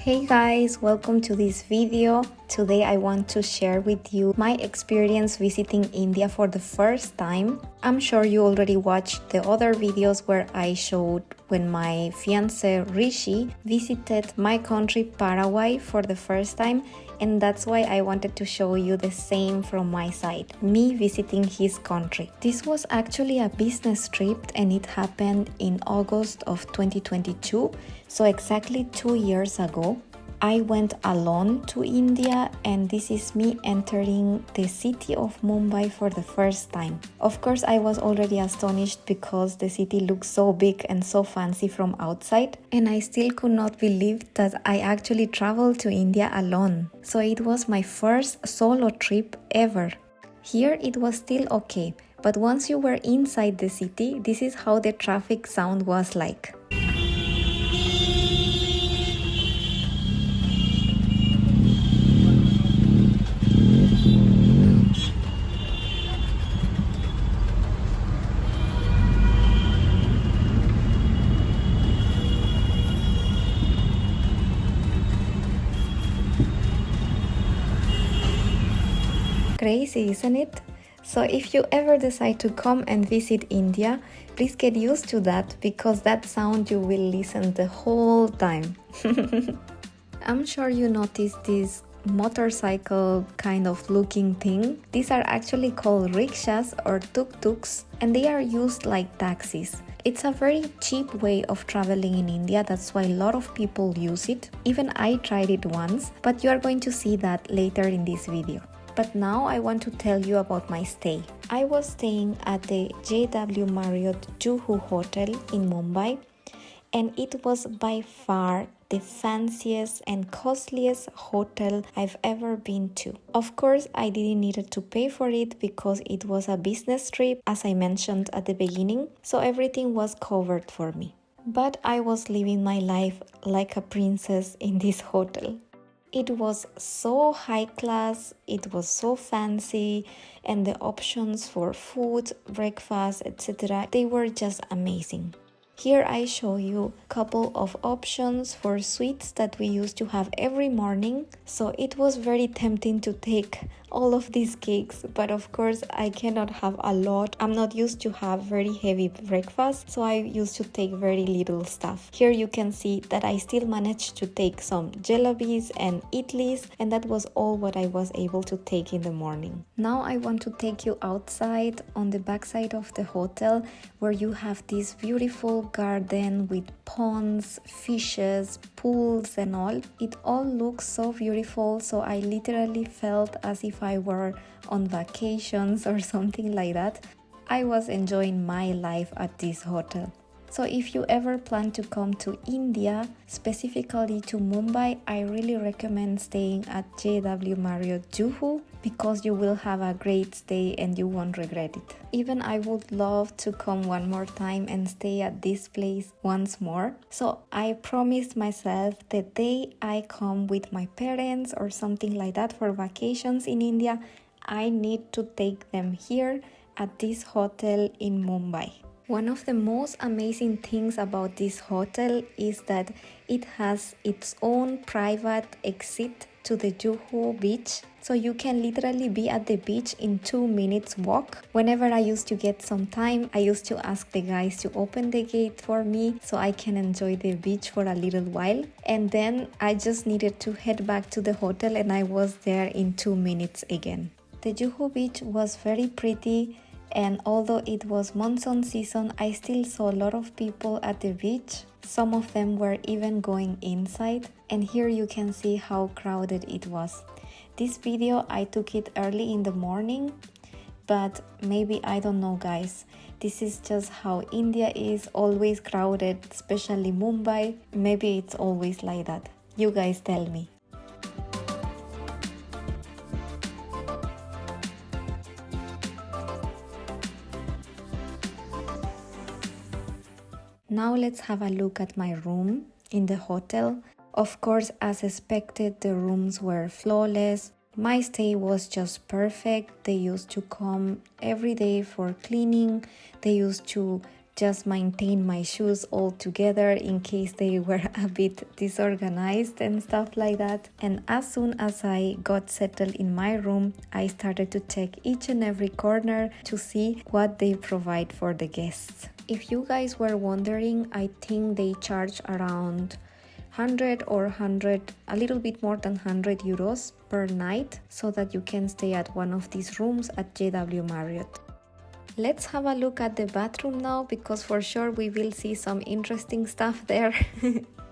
Hey guys, welcome to this video. Today I want to share with you my experience visiting India for the first time. I'm sure you already watched the other videos where I showed when my fiancé Rishi visited my country Paraguay for the first time, and that's why I wanted to show you the same from my side, me visiting his country. This was actually a business trip and it happened in August of 2022, so exactly 2 years ago. I went alone to India, and this is me entering the city of Mumbai for the first time. Of course, I was already astonished because the city looks so big and so fancy from outside, and I still could not believe that I actually traveled to India alone. So it was my first solo trip ever. Here it was still okay, but once you were inside the city, this is how the traffic sound was like. Crazy, isn't it? So if you ever decide to come and visit India, please get used to that because that sound you will listen the whole time. I'm sure you noticed this motorcycle kind of looking thing. These are actually called rickshaws or tuk-tuks, and they are used like taxis. It's a very cheap way of traveling in India, that's why a lot of people use it. Even I tried it once, but you are going to see that later in this video. But now I want to tell you about my stay. I was staying at the JW Marriott Juhu hotel in Mumbai, and it was by far the fanciest and costliest hotel I've ever been to. Of course, I didn't need to pay for it because it was a business trip, as I mentioned at the beginning, so everything was covered for me. But I was living my life like a princess in this hotel. It was so high class, it was so fancy, and the options for food, breakfast, etc., they were just amazing. Here I show you a couple of options for sweets that we used to have every morning. So it was very tempting to take all of these cakes, but of course I cannot have a lot. I'm not used to have very heavy breakfast, so I used to take very little stuff. Here you can see that I still managed to take some jalebis and idlis, and that was all what I was able to take in the morning. Now I want to take you outside on the backside of the hotel where you have this beautiful garden with ponds, fishes, pools and all. It all looks so beautiful, so I literally felt as if I were on vacations or something like that. I was enjoying my life at this hotel. So if you ever plan to come to India, specifically to Mumbai, I really recommend staying at JW Marriott Juhu because you will have a great stay and you won't regret it. Even I would love to come one more time and stay at this place once more. So I promised myself the day I come with my parents or something like that for vacations in India, I need to take them here at this hotel in Mumbai. One of the most amazing things about this hotel is that it has its own private exit to the Juhu beach. So you can literally be at the beach in 2 minutes walk. Whenever I used to get some time, I used to ask the guys to open the gate for me so I can enjoy the beach for a little while. And then I just needed to head back to the hotel and I was there in 2 minutes again. The Juhu beach was very pretty. And although it was monsoon season, I still saw a lot of people at the beach. Some of them were even going inside. And here you can see how crowded it was. This video, I took it early in the morning, but maybe, I don't know guys. This is just how India is, always crowded, especially Mumbai. Maybe it's always like that. You guys tell me. Now let's have a look at my room in the hotel. Of course, as expected, the rooms were flawless. My stay was just perfect. They used to come every day for cleaning. They used to just maintain my shoes all together in case they were a bit disorganized and stuff like that. And as soon as I got settled in my room, I started to check each and every corner to see what they provide for the guests. If you guys were wondering, I think they charge around 100 or 100, a little bit more than 100 euros per night, so that you can stay at one of these rooms at JW Marriott. Let's have a look at the bathroom now, because for sure we will see some interesting stuff there.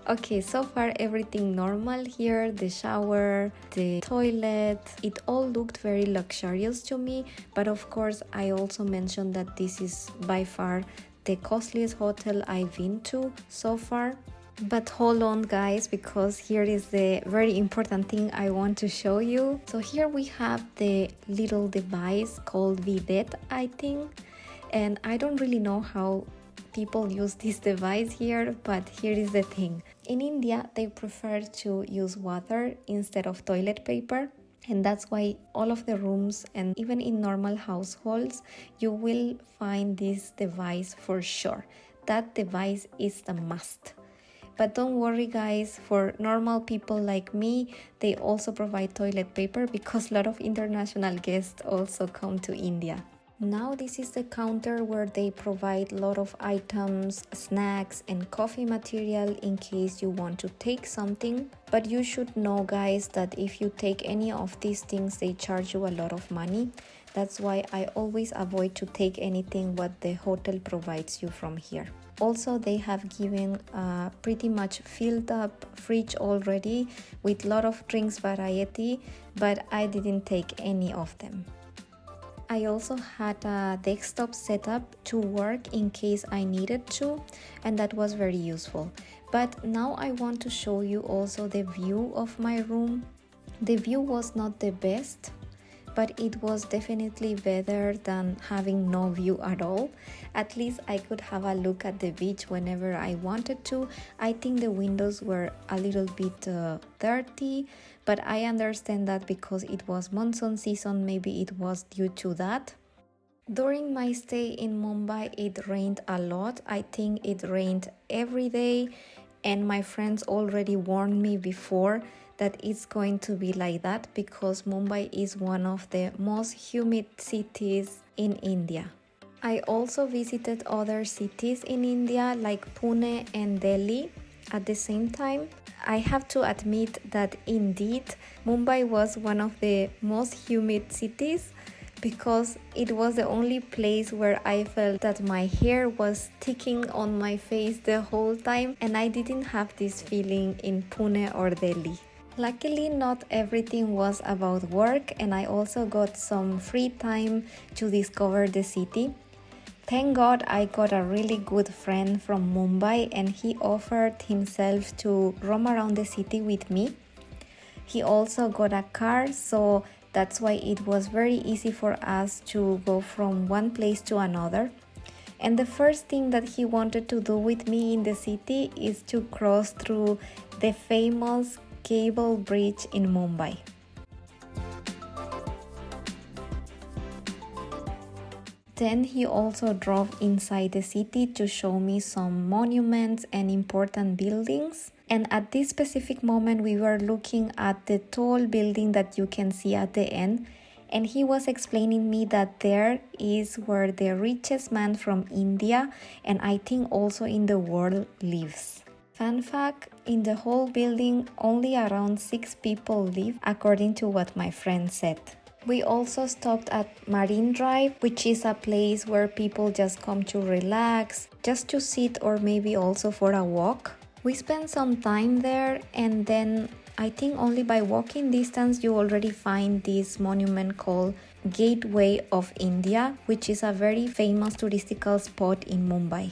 Okay, so far everything normal here, the shower, the toilet, it all looked very luxurious to me, but of course I also mentioned that this is by far the costliest hotel I've been to so far. But hold on guys, because here is the very important thing I want to show you. So here we have the little device called bidet, I think, and I don't really know how people use this device here, but here is the thing. In India, they prefer to use water instead of toilet paper, and that's why all of the rooms and even in normal households, you will find this device for sure. That device is the must. But don't worry guys, for normal people like me, they also provide toilet paper because a lot of international guests also come to India. Now this is the counter where they provide a lot of items, snacks and coffee material in case you want to take something. But you should know guys that if you take any of these things, they charge you a lot of money. That's why I always avoid to take anything what the hotel provides you from here. Also, they have given a pretty much filled up fridge already with a lot of drinks variety, but I didn't take any of them. I also had a desktop setup to work in case I needed to, and that was very useful. But now I want to show you also the view of my room. The view was not the best, but it was definitely better than having no view at all. At least I could have a look at the beach whenever I wanted to. I think the windows were a little bit dirty, but I understand that because it was monsoon season, maybe it was due to that. During my stay in Mumbai, it rained a lot. I think it rained every day, and my friends already warned me before that it's going to be like that because Mumbai is one of the most humid cities in India. I also visited other cities in India like Pune and Delhi at the same time. I have to admit that indeed Mumbai was one of the most humid cities because it was the only place where I felt that my hair was sticking on my face the whole time, and I didn't have this feeling in Pune or Delhi. Luckily, not everything was about work, and I also got some free time to discover the city. Thank God I got a really good friend from Mumbai, and he offered himself to roam around the city with me. He also got a car, so that's why it was very easy for us to go from one place to another. And the first thing that he wanted to do with me in the city is to cross through the famous cable bridge in Mumbai. Then he also drove inside the city to show me some monuments and important buildings. And at this specific moment, we were looking at the tall building that you can see at the end. And he was explaining me that there is where the richest man from India, and I think also in the world, lives. Fun fact, in the whole building, only around 6 people live, according to what my friend said. We also stopped at Marine Drive, which is a place where people just come to relax, just to sit or maybe also for a walk. We spent some time there, and then I think only by walking distance you already find this monument called Gateway of India, which is a very famous touristical spot in Mumbai.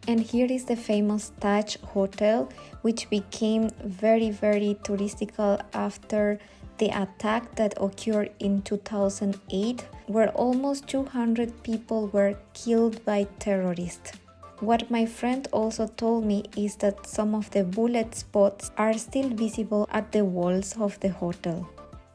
And here is the famous Taj Hotel, which became very touristical after the attack that occurred in 2008, where almost 200 people were killed by terrorists. What my friend also told me is that some of the bullet spots are still visible at the walls of the hotel.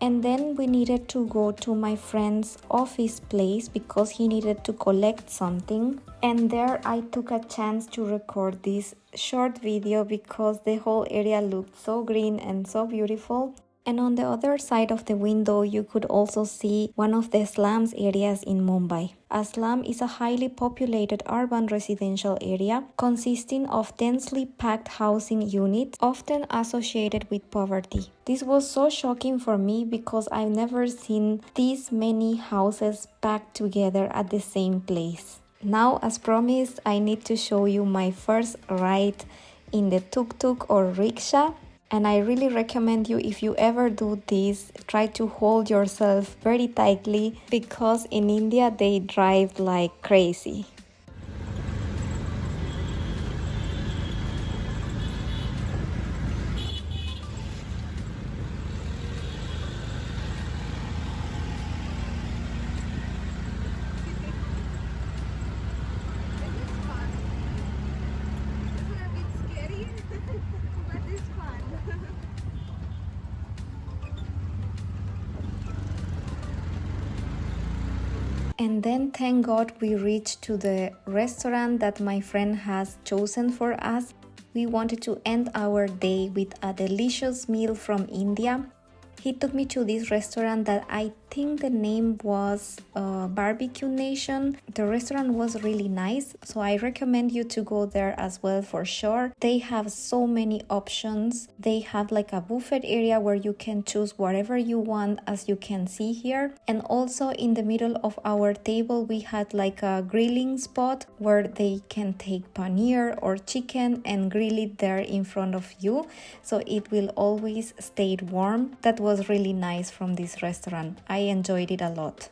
And then we needed to go to my friend's office place because he needed to collect something. And there I took a chance to record this short video because the whole area looked so green and so beautiful. And on the other side of the window, you could also see one of the slums areas in Mumbai. A slum is a highly populated urban residential area consisting of densely packed housing units, often associated with poverty. This was so shocking for me because I've never seen these many houses packed together at the same place. Now, as promised, I need to show you my first ride in the tuk-tuk or rickshaw. And I really recommend you, if you ever do this, try to hold yourself very tightly because in India they drive like crazy. And then thank God we reached to the restaurant that my friend has chosen for us. We wanted to end our day with a delicious meal from India. He took me to this restaurant that I think the name was Barbeque Nation. The restaurant was really nice, so I recommend you to go there as well for sure. They have so many options. They have like a buffet area where you can choose whatever you want, as you can see here. And also in the middle of our table we had like a grilling spot where they can take paneer or chicken and grill it there in front of you, so it will always stay warm. That was really nice from this restaurant. I enjoyed it a lot.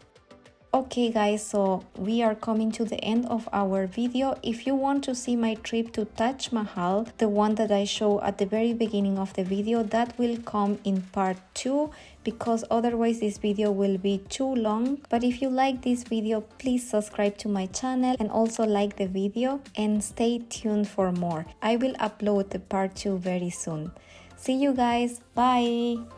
Okay guys, so we are coming to the end of our video. If you want to see my trip to Taj Mahal, the one that I show at the very beginning of the video, that will come in part 2 because otherwise this video will be too long. But if you like this video, please subscribe to my channel and also like the video and stay tuned for more. I will upload the part 2 very soon. See you guys, bye!